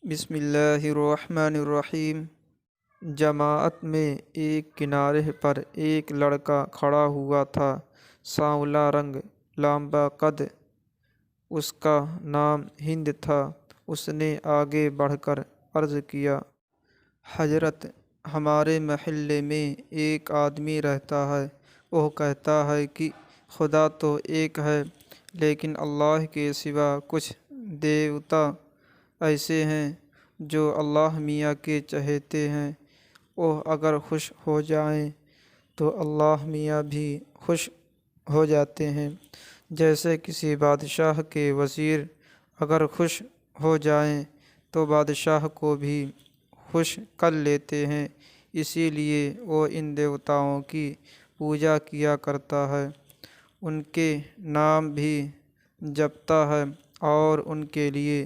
بسم اللہ الرحمن الرحیم۔ جماعت میں ایک کنارے پر ایک لڑکا کھڑا ہوا تھا، سانولا رنگ، لمبا قد۔ اس کا نام ہند تھا۔ اس نے آگے بڑھ کر عرض کیا، حضرت، ہمارے محلے میں ایک آدمی رہتا ہے۔ وہ کہتا ہے کہ خدا تو ایک ہے، لیکن اللہ کے سوا کچھ دیوتا ایسے ہیں جو اللہ میاں کے چہیتے ہیں۔ وہ اگر خوش ہو جائیں تو اللہ میاں بھی خوش ہو جاتے ہیں، جیسے کسی بادشاہ کے وزیر اگر خوش ہو جائیں تو بادشاہ کو بھی خوش کر لیتے ہیں۔ اسی لیے وہ ان دیوتاؤں کی پوجا کیا کرتا ہے، ان کے نام بھی جپتا ہے اور ان کے لیے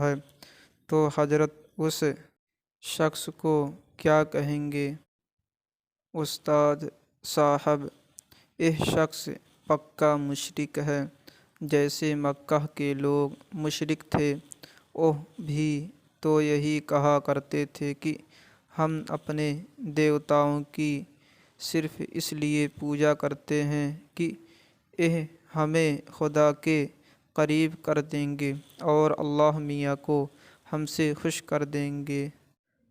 ہے۔ تو حضرت اس شخص کو کیا کہیں گے؟ استاد صاحب، یہ شخص پکا مشرک ہے، جیسے مکہ کے لوگ مشرک تھے۔ وہ بھی تو یہی کہا کرتے تھے کہ ہم اپنے دیوتاؤں کی صرف اس لیے پوجا کرتے ہیں کہ یہ ہمیں خدا کے قریب کر دیں گے اور اللہ میاں کو ہم سے خوش کر دیں گے۔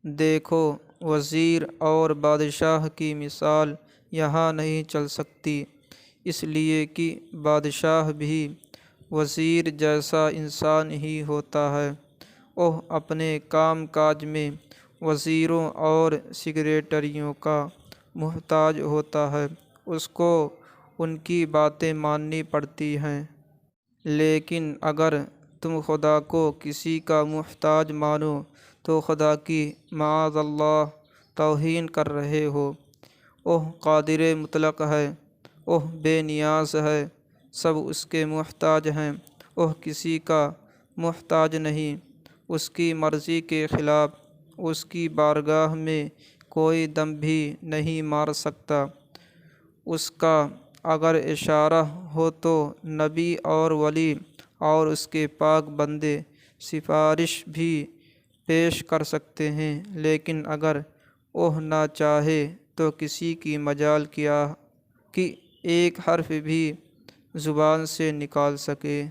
دیکھو، وزیر اور بادشاہ کی مثال یہاں نہیں چل سکتی، اس لیے کہ بادشاہ بھی وزیر جیسا انسان ہی ہوتا ہے۔ وہ اپنے کام کاج میں وزیروں اور سیکریٹریوں کا محتاج ہوتا ہے، اس کو ان کی باتیں ماننی پڑتی ہیں۔ لیکن اگر تم خدا کو کسی کا محتاج مانو تو خدا کی معاذ اللہ توہین کر رہے ہو۔ وہ قادر مطلق ہے، وہ بے نیاز ہے، سب اس کے محتاج ہیں۔ وہ کسی کا محتاج نہیں، اس کی مرضی کے خلاف اس کی بارگاہ میں کوئی دم بھی نہیں مار سکتا۔ اس کا اگر اشارہ ہو تو نبی اور ولی اور اس کے پاک بندے سفارش بھی پیش کر سکتے ہیں، لیکن اگر وہ نہ چاہے تو کسی کی مجال کیا کہ ایک حرف بھی زبان سے نکال سکے۔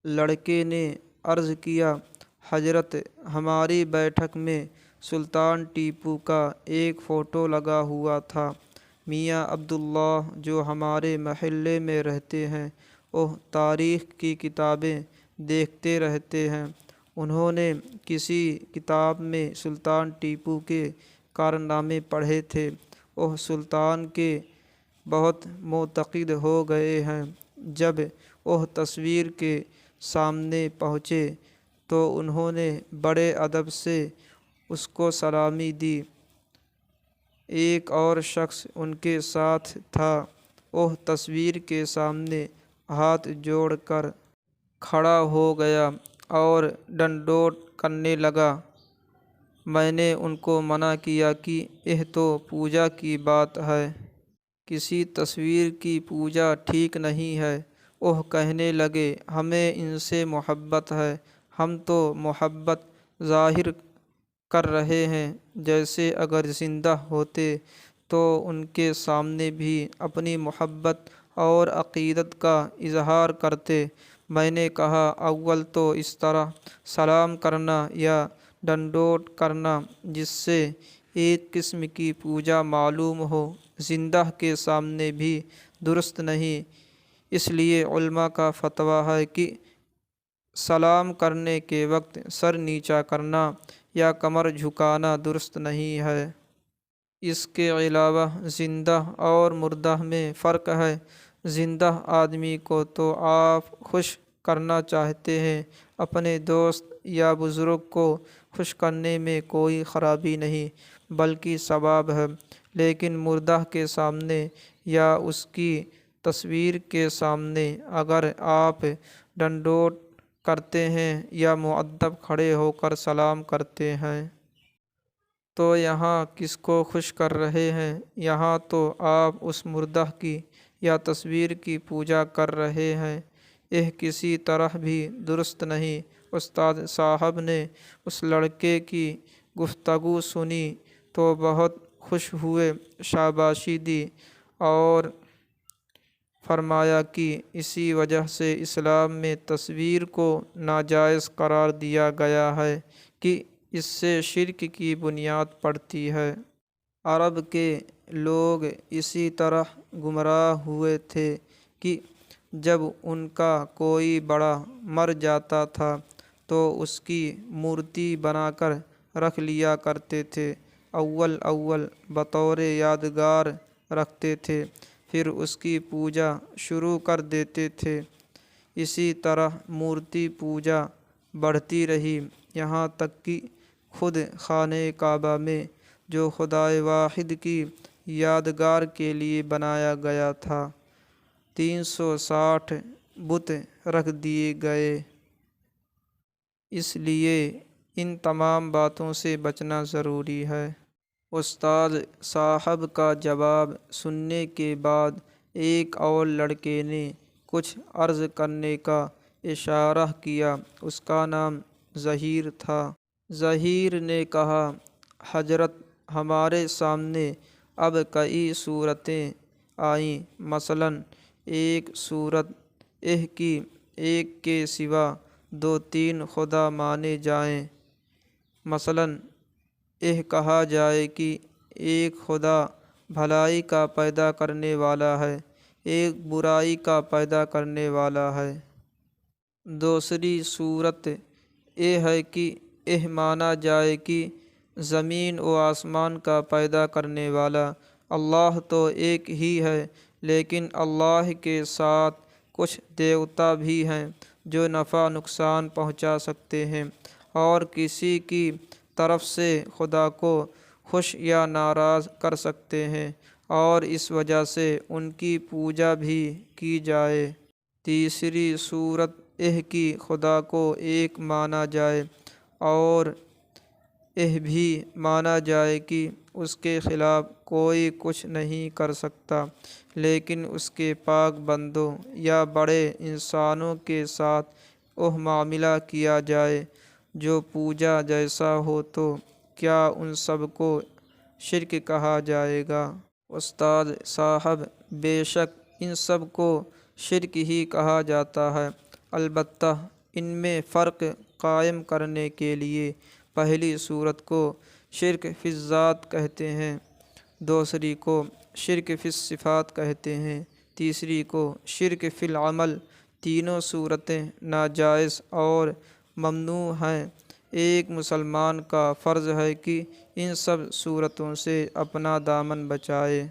لڑکے نے عرض کیا، حضرت، ہماری بیٹھک میں سلطان ٹیپو کا ایک فوٹو لگا ہوا تھا۔ میاں عبداللہ جو ہمارے محلے میں رہتے ہیں، وہ تاریخ کی کتابیں دیکھتے رہتے ہیں۔ انہوں نے کسی کتاب میں سلطان ٹیپو کے کارنامے پڑھے تھے۔ وہ سلطان کے بہت معتقد ہو گئے ہیں۔ جب وہ تصویر کے سامنے پہنچے تو انہوں نے بڑے ادب سے اس کو سلامی دی۔ ایک اور شخص ان کے ساتھ تھا، وہ تصویر کے سامنے ہاتھ جوڑ کر کھڑا ہو گیا اور ڈنڈوت کرنے لگا۔ میں نے ان کو منع کیا کہ یہ تو پوجا کی بات ہے، کسی تصویر کی پوجا ٹھیک نہیں ہے۔ وہ کہنے لگے، ہمیں ان سے محبت ہے، ہم تو محبت ظاہر کر رہے ہیں، جیسے اگر زندہ ہوتے تو ان کے سامنے بھی اپنی محبت اور عقیدت کا اظہار کرتے۔ میں نے کہا، اول تو اس طرح سلام کرنا یا ڈنڈوت کرنا جس سے ایک قسم کی پوجا معلوم ہو، زندہ کے سامنے بھی درست نہیں۔ اس لیے علماء کا فتویٰ ہے کہ سلام کرنے کے وقت سر نیچا کرنا یا کمر جھکانا درست نہیں ہے۔ اس کے علاوہ زندہ اور مردہ میں فرق ہے۔ زندہ آدمی کو تو آپ خوش کرنا چاہتے ہیں، اپنے دوست یا بزرگ کو خوش کرنے میں کوئی خرابی نہیں، بلکہ ثواب ہے۔ لیکن مردہ کے سامنے یا اس کی تصویر کے سامنے اگر آپ ڈنڈوت کرتے ہیں یا مؤدب کھڑے ہو کر سلام کرتے ہیں تو یہاں کس کو خوش کر رہے ہیں؟ یہاں تو آپ اس مردہ کی یا تصویر کی پوجا کر رہے ہیں۔ یہ کسی طرح بھی درست نہیں۔ استاد صاحب نے اس لڑکے کی گفتگو سنی تو بہت خوش ہوئے، شاباشی دی اور فرمایا کہ اسی وجہ سے اسلام میں تصویر کو ناجائز قرار دیا گیا ہے کہ اس سے شرک کی بنیاد پڑتی ہے۔ عرب کے لوگ اسی طرح گمراہ ہوئے تھے کہ جب ان کا کوئی بڑا مر جاتا تھا تو اس کی مورتی بنا کر رکھ لیا کرتے تھے۔ اول بطور یادگار رکھتے تھے، پھر اس کی پوجا شروع کر دیتے تھے۔ اسی طرح مورتی پوجا بڑھتی رہی، یہاں تک کہ خود خانہ کعبہ میں جو خدائے واحد کی یادگار کے لیے بنایا گیا تھا 360 بت رکھ دیے گئے۔ اس لیے ان تمام باتوں سے بچنا ضروری ہے۔ استاد صاحب کا جواب سننے کے بعد ایک اور لڑکے نے کچھ عرض کرنے کا اشارہ کیا۔ اس کا نام ظہیر تھا۔ ظہیر نے کہا، حضرت ہمارے سامنے اب کئی صورتیں آئیں، مثلاً ایک صورت یہ کہ ایک کے سوا 2-3 خدا مانے جائیں، مثلاً یہ کہا جائے کہ ایک خدا بھلائی کا پیدا کرنے والا ہے، ایک برائی کا پیدا کرنے والا ہے۔ دوسری صورت یہ ہے کہ یہ مانا جائے کہ زمین و آسمان کا پیدا کرنے والا اللہ تو ایک ہی ہے، لیکن اللہ کے ساتھ کچھ دیوتا بھی ہیں جو نفع نقصان پہنچا سکتے ہیں اور کسی کی طرف سے خدا کو خوش یا ناراض کر سکتے ہیں، اور اس وجہ سے ان کی پوجا بھی کی جائے۔ تیسری صورت یہ کہ خدا کو ایک مانا جائے اور یہ بھی مانا جائے کہ اس کے خلاف کوئی کچھ نہیں کر سکتا، لیکن اس کے پاک بندوں یا بڑے انسانوں کے ساتھ وہ معاملہ کیا جائے جو پوجا جیسا ہو، تو کیا ان سب کو شرک کہا جائے گا؟ استاد صاحب، بے شک ان سب کو شرک ہی کہا جاتا ہے، البتہ ان میں فرق قائم کرنے کے لیے پہلی صورت کو شرک فی الذات کہتے ہیں، دوسری کو شرک فی الصفات کہتے ہیں، تیسری کو شرک فی العمل۔ تینوں صورتیں ناجائز اور ممنوع ہیں۔ ایک مسلمان کا فرض ہے کہ ان سب صورتوں سے اپنا دامن بچائے۔